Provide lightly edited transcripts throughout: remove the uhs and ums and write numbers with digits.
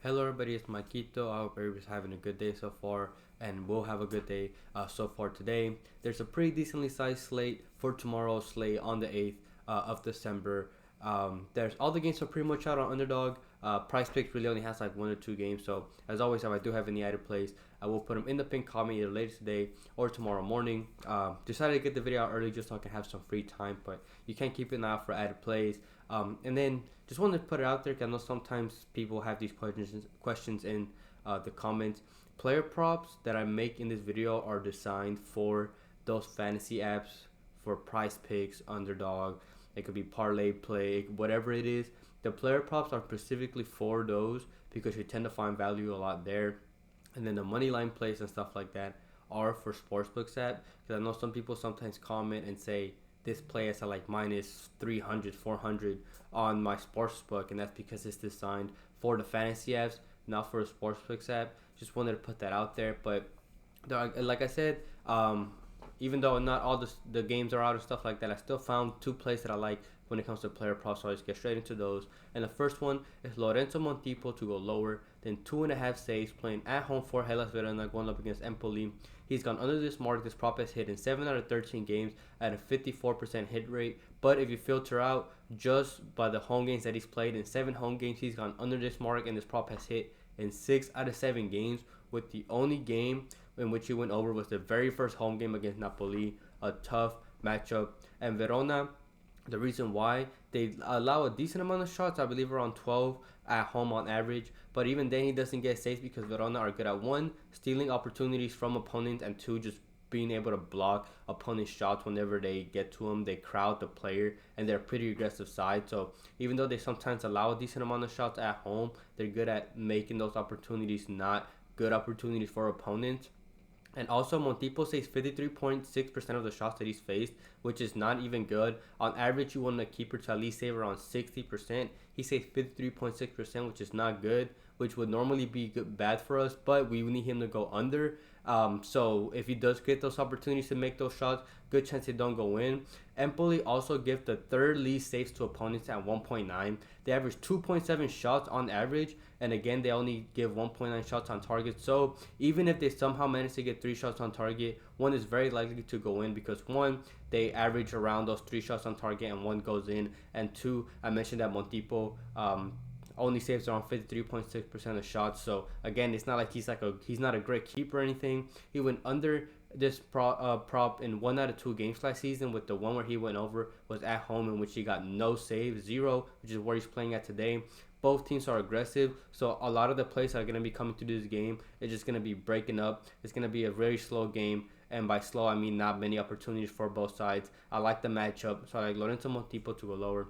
Hello everybody, it's Maikito. I hope everybody's having a good day so far and will have a good day so far today. There's a pretty decently sized slate for tomorrow's slate on the 8th of December. There's all the games are pretty much out on Underdog. PrizePicks really only has like one or two games. So as always, if I do have any added plays, I will put them in the pinned comment either later today or tomorrow morning. Decided to get the video out early just so I can have some free time, but you can keep an eye out for added plays. And then just wanted to put it out there because I know sometimes people have these questions in the comments. Player props that I make in this video are designed for those fantasy apps, for PrizePicks, Underdog. It could be Parlay Play, whatever it is. The player props are specifically for those because you tend to find value a lot there. And then the money line plays and stuff like that are for sportsbooks app. Because I know some people sometimes comment and say this play is at like minus 300, 400 on my sportsbook, and that's because it's designed for the fantasy apps, not for a sportsbooks app. Just wanted to put that out there. But like I said, even though not all the games are out and stuff like that, I still found two plays that I like when it comes to player props, so I just get straight into those. And the first one is Lorenzo Montipo to go lower than 2.5 saves, playing at home for Hellas Verona, going up against Empoli. He's gone under this mark. This prop has hit in 7 out of 13 games at a 54% hit rate. But if you filter out just by the home games that he's played, in 7 home games, he's gone under this mark, and this prop has hit in 6 out of 7 games, with the only game in which he went over was the very first home game against Napoli, a tough matchup. And Verona, the reason why they allow a decent amount of shots, I believe around 12 at home on average, but even then he doesn't get saves because Verona are good at one, stealing opportunities from opponents, and two, just being able to block opponents' shots whenever they get to them. They crowd the player and they're pretty aggressive side. So even though they sometimes allow a decent amount of shots at home, they're good at making those opportunities not good opportunities for opponents. And also, Montipo saves 53.6% of the shots that he's faced, which is not even good. On average, you want a keeper to at least save around 60%. He saves 53.6%, which is not good, which would normally be bad for us, but we need him to go under. So if he does get those opportunities to make those shots, good chance they don't go in. Empoli also give the third least saves to opponents at 1.9. They average 2.7 shots on average, and again, they only give 1.9 shots on target. So even if they somehow manage to get 3 shots on target, one is very likely to go in because one, they average around those 3 shots on target and one goes in, and two, I mentioned that Montipo only saves around 53.6% of shots. So again, it's not like he's not a great keeper or anything. He went under this prop in 1 out of 2 games last season, with the one where he went over was at home, in which he got no save, 0, which is where he's playing at today. Both teams are aggressive, so a lot of the plays that are going to be coming to this game is just going to be breaking up. It's going to be a very slow game, and by slow I mean not many opportunities for both sides. I like the matchup, so I like Lorenzo Montipo to go lower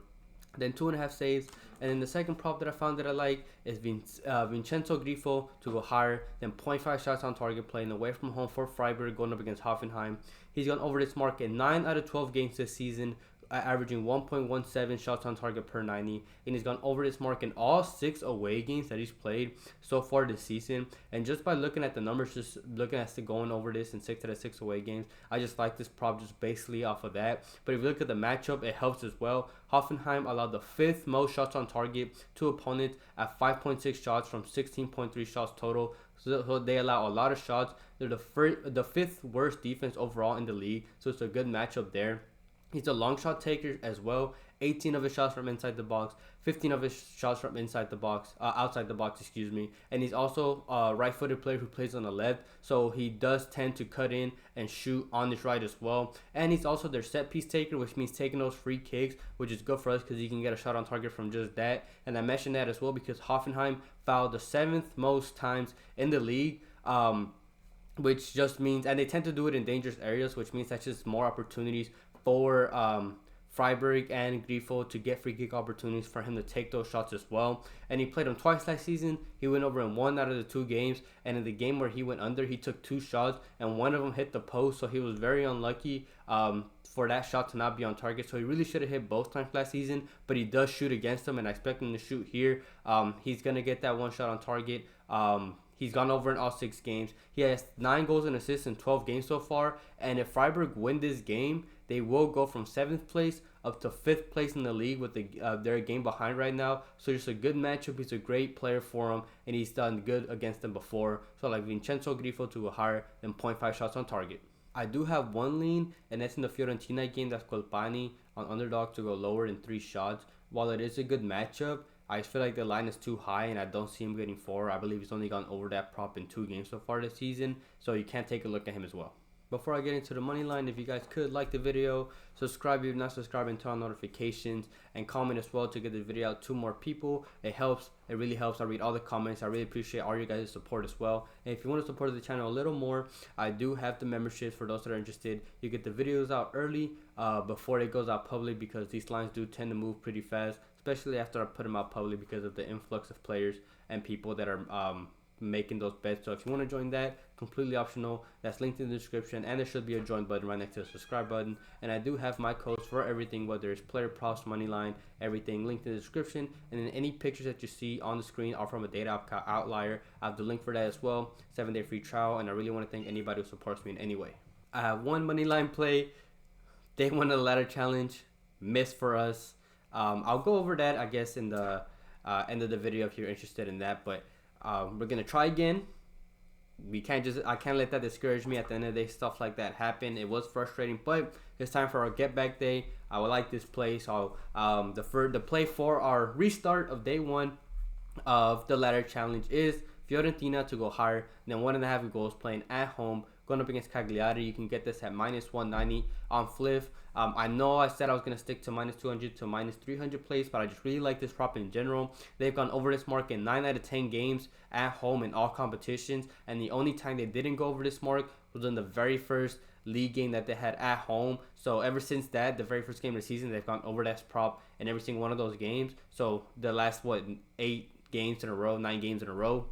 then 2.5 saves. And then the second prop that I found that I like is Vincenzo Grifo to go higher than 0.5 shots on target, playing away from home for Freiburg, going up against Hoffenheim. He's gone over this mark in 9 out of 12 games this season, averaging 1.17 shots on target per 90, and he's gone over this mark in all 6 away games that he's played so far this season. And just by looking at the numbers, just looking at going over this in 6 out of 6 away games, I just like this prop just basically off of that. But if you look at the matchup, it helps as well. Hoffenheim allowed the 5th most shots on target to opponents at 5.6 shots from 16.3 shots total. So they allow a lot of shots. They're the 5th worst defense overall in the league, so it's a good matchup there. He's a long shot taker as well. 18 of his shots from inside the box, 15 of his shots from outside the box, excuse me. And he's also a right-footed player who plays on the left, so he does tend to cut in and shoot on his right as well. And he's also their set piece taker, which means taking those free kicks, which is good for us because he can get a shot on target from just that. And I mentioned that as well because Hoffenheim fouled the 7th most times in the league. Which just means, and they tend to do it in dangerous areas, which means that's just more opportunities for Freiburg and Grifo to get free kick opportunities for him to take those shots as well. And he played him twice last season. He went over in 1 out of the 2 games, and in the game where he went under, he took 2 shots, and one of them hit the post, so he was very unlucky for that shot to not be on target. So he really should have hit both times last season, but he does shoot against them, and I expect him to shoot here. He's going to get that 1 shot on target. He's gone over in all 6 games. He has 9 goals and assists in 12 games so far. And if Freiburg win this game, they will go from 7th place up to 5th place in the league with their game behind right now. So just a good matchup. He's a great player for him, and he's done good against them before. So like Vincenzo Grifo to go higher than 0.5 shots on target. I do have one lean, and that's in the Fiorentina game. That's Colpani on underdog to go lower than 3 shots. While it is a good matchup, I feel like the line is too high, and I don't see him getting 4. I believe he's only gone over that prop in 2 games so far this season, so you can't take a look at him as well. Before I get into the money line, if you guys could like the video, subscribe if you're not subscribed, and turn on notifications, and comment as well to get the video out to more people. It helps. It really helps. I read all the comments. I really appreciate all you guys' support as well. And if you want to support the channel a little more, I do have the memberships for those that are interested. You get the videos out early before it goes out public, because these lines do tend to move pretty fast, especially after I put them out public because of the influx of players and people that are making those bets. So if you want to join that, completely optional, that's linked in the description, and there should be a join button right next to the subscribe button. And I do have my codes for everything, whether it's player props, money line, everything linked in the description. And then any pictures that you see on the screen are from a data app called Outlier. I have the link for that as well. 7-day free trial, and I really want to thank anybody who supports me in any way. I have one money line play. Day 1 of the ladder challenge, missed for us. I'll go over that, I guess, in the end of the video if you're interested in that. But we're gonna try again. I can't let that discourage me. At the end of the day, stuff like that happen. It was frustrating, but it's time for our get back day. I would like this play. So the play for our restart of day 1 of the ladder challenge is Fiorentina to go higher than 1.5 goals, playing at home, going up against Cagliari. You can get this at -190 on Fliff. I know I said I was going to stick to -200 to -300 plays, but I just really like this prop in general. They've gone over this mark in 9 out of 10 games at home in all competitions, and the only time they didn't go over this mark was in the very first league game that they had at home. So ever since that, the very first game of the season, they've gone over that prop in every single one of those games. So the last, 8 games in a row, 9 games in a row.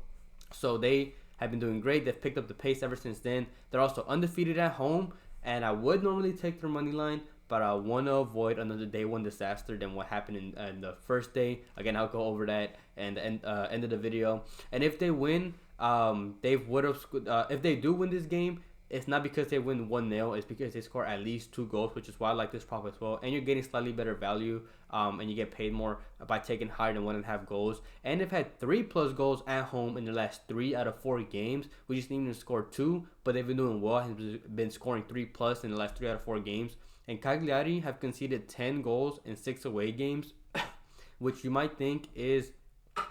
So they have been doing great. They've picked up the pace ever since then. They're also undefeated at home, and I would normally take their money line, but I want to avoid another day 1 disaster than what happened in the first day. Again, I'll go over that and end of the video. And if they win, if they do win this game, it's not because they win 1-0. It's because they score at least 2 goals, which is why I like this prop as well. And you're getting slightly better value, and you get paid more by taking higher than 1.5 goals. And they've had 3+ goals at home in the last 3 out of 4 games. We just need them to score 2, but they've been doing well. Have been scoring 3+ in the last 3 out of 4 games. And Cagliari have conceded 10 goals in 6 away games, which you might think is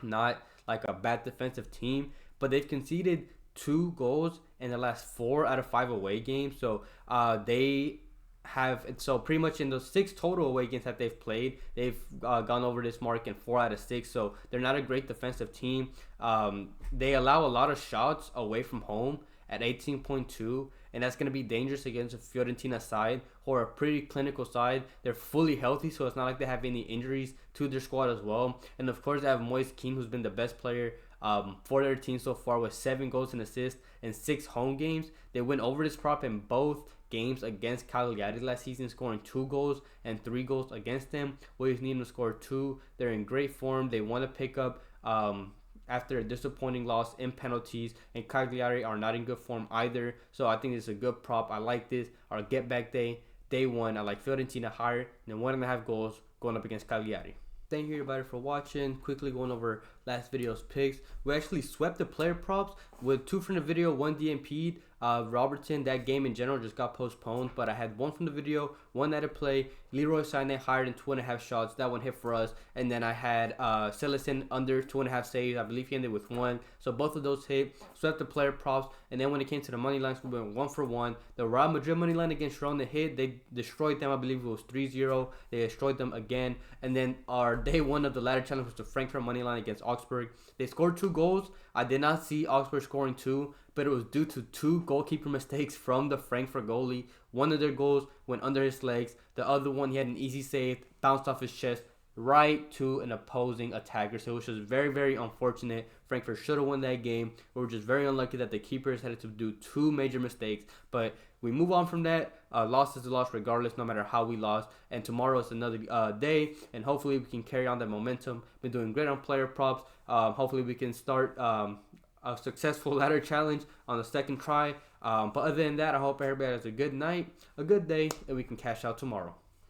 not like a bad defensive team, but they've conceded 2 goals in the last 4 out of 5 away games. So so pretty much in those 6 total away games that they've played, they've gone over this mark in 4 out of 6. So they're not a great defensive team. They allow a lot of shots away from home at 18.2, and that's going to be dangerous against a Fiorentina side, who are a pretty clinical side. They're fully healthy, so it's not like they have any injuries to their squad as well. And of course, they have Moise Kean, who's been the best player for their team so far, with 7 goals and assists in 6 home games. They went over this prop in both games against Cagliari last season, scoring 2 goals and 3 goals against them. We just need them to score 2. They're in great form. They want to pick up after a disappointing loss in penalties, and Cagliari are not in good form either. So I think it's a good prop. I like this. Our get back day 1. I like Fiorentina higher than 1.5 goals going up against Cagliari. Thank you everybody for watching. Quickly going over last video's picks. We actually swept the player props with 2 from the video, 1 DMP'd. Robertson, that game in general just got postponed, but I had 1 from the video, 1 at a play. Leroy Sané higher than 2.5 shots. That one hit for us. And then I had Celeson under 2.5 saves. I believe he ended with 1. So both of those hit. Swept the player props. And then when it came to the money lines, we went 1 for 1. The Real Madrid money line against Girona hit. They destroyed them. I believe it was 3-0. They destroyed them again. And then our day 1 of the ladder challenge was the Frankfurt money line against Augsburg. They scored 2 goals. I did not see Augsburg scoring 2, but it was due to 2 goalkeeper mistakes from the Frankfurt goalie. One of their goals went under his legs. The other one, he had an easy save, bounced off his chest right to an opposing attacker. So it was just very, very unfortunate. Frankfurt should have won that game. We were just very unlucky that the keepers had to do 2 major mistakes. But we move on from that. Loss is a loss regardless, no matter how we lost. And tomorrow is another day, and hopefully we can carry on that momentum. Been doing great on player props. Hopefully we can start a successful ladder challenge on the 2nd try. But other than that, I hope everybody has a good night, a good day, and we can cash out tomorrow.